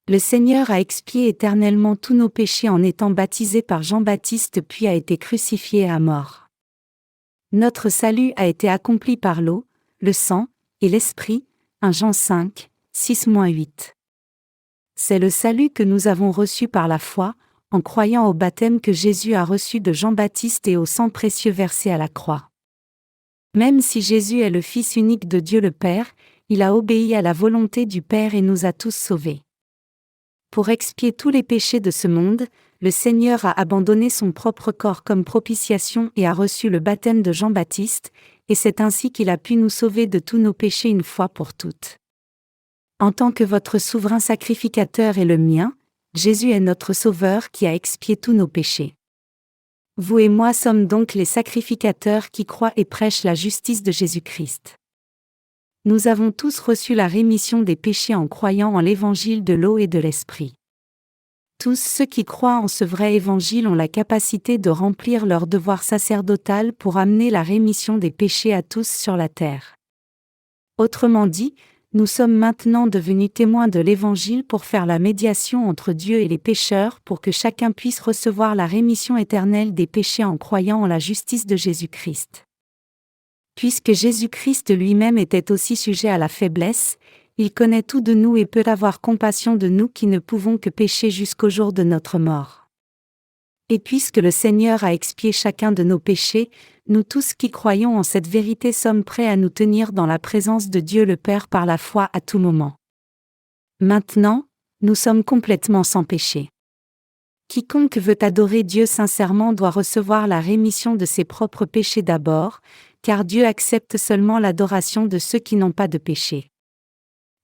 Le Seigneur a expié éternellement tous nos péchés en étant baptisé par Jean-Baptiste puis a été crucifié à mort. Notre salut a été accompli par l'eau, le sang et l'Esprit, 1 Jean 5, 6-8. C'est le salut que nous avons reçu par la foi, en croyant au baptême que Jésus a reçu de Jean-Baptiste et au sang précieux versé à la croix. Même si Jésus est le Fils unique de Dieu le Père, il a obéi à la volonté du Père et nous a tous sauvés. Pour expier tous les péchés de ce monde, le Seigneur a abandonné son propre corps comme propitiation et a reçu le baptême de Jean-Baptiste, et c'est ainsi qu'il a pu nous sauver de tous nos péchés une fois pour toutes. En tant que votre souverain sacrificateur et le mien, Jésus est notre Sauveur qui a expié tous nos péchés. Vous et moi sommes donc les sacrificateurs qui croient et prêchent la justice de Jésus-Christ. Nous avons tous reçu la rémission des péchés en croyant en l'évangile de l'eau et de l'Esprit. Tous ceux qui croient en ce vrai évangile ont la capacité de remplir leur devoir sacerdotal pour amener la rémission des péchés à tous sur la terre. Autrement dit, nous sommes maintenant devenus témoins de l'Évangile pour faire la médiation entre Dieu et les pécheurs pour que chacun puisse recevoir la rémission éternelle des péchés en croyant en la justice de Jésus-Christ. Puisque Jésus-Christ lui-même était aussi sujet à la faiblesse, il connaît tout de nous et peut avoir compassion de nous qui ne pouvons que pécher jusqu'au jour de notre mort. Et puisque le Seigneur a expié chacun de nos péchés, nous tous qui croyons en cette vérité sommes prêts à nous tenir dans la présence de Dieu le Père par la foi à tout moment. Maintenant, nous sommes complètement sans péché. Quiconque veut adorer Dieu sincèrement doit recevoir la rémission de ses propres péchés d'abord, car Dieu accepte seulement l'adoration de ceux qui n'ont pas de péché.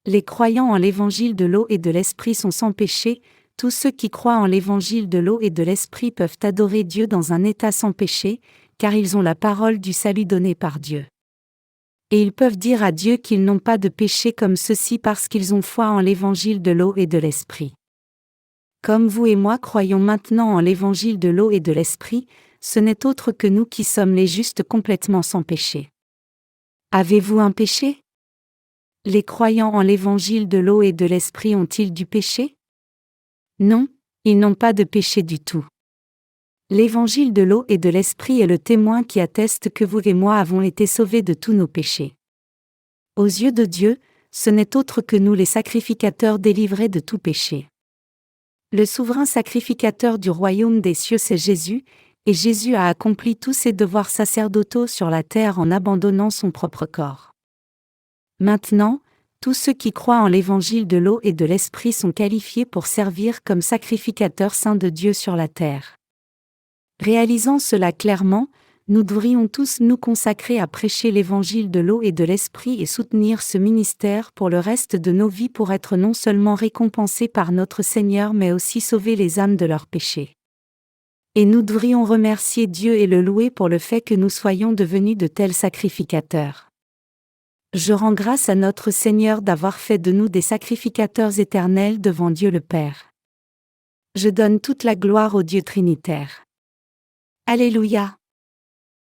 Les croyants en l'évangile de l'eau et de l'Esprit sont sans péché. Tous ceux qui croient en l'évangile de l'eau et de l'Esprit peuvent adorer Dieu dans un état sans péché, car ils ont la parole du salut donnée par Dieu. Et ils peuvent dire à Dieu qu'ils n'ont pas de péché comme ceux-ci parce qu'ils ont foi en l'évangile de l'eau et de l'Esprit. Comme vous et moi croyons maintenant en l'évangile de l'eau et de l'Esprit, ce n'est autre que nous qui sommes les justes complètement sans péché. Avez-vous un péché? Les croyants en l'évangile de l'eau et de l'Esprit ont-ils du péché? Non, ils n'ont pas de péché du tout. L'évangile de l'eau et de l'Esprit est le témoin qui atteste que vous et moi avons été sauvés de tous nos péchés. Aux yeux de Dieu, ce n'est autre que nous les sacrificateurs délivrés de tout péché. Le souverain sacrificateur du royaume des cieux c'est Jésus, et Jésus a accompli tous ses devoirs sacerdotaux sur la terre en abandonnant son propre corps. Maintenant, tous ceux qui croient en l'évangile de l'eau et de l'Esprit sont qualifiés pour servir comme sacrificateurs saints de Dieu sur la terre. Réalisant cela clairement, nous devrions tous nous consacrer à prêcher l'évangile de l'eau et de l'Esprit et soutenir ce ministère pour le reste de nos vies pour être non seulement récompensés par notre Seigneur mais aussi sauver les âmes de leurs péchés. Et nous devrions remercier Dieu et le louer pour le fait que nous soyons devenus de tels sacrificateurs. Je rends grâce à notre Seigneur d'avoir fait de nous des sacrificateurs éternels devant Dieu le Père. Je donne toute la gloire au Dieu Trinitaire. Alléluia.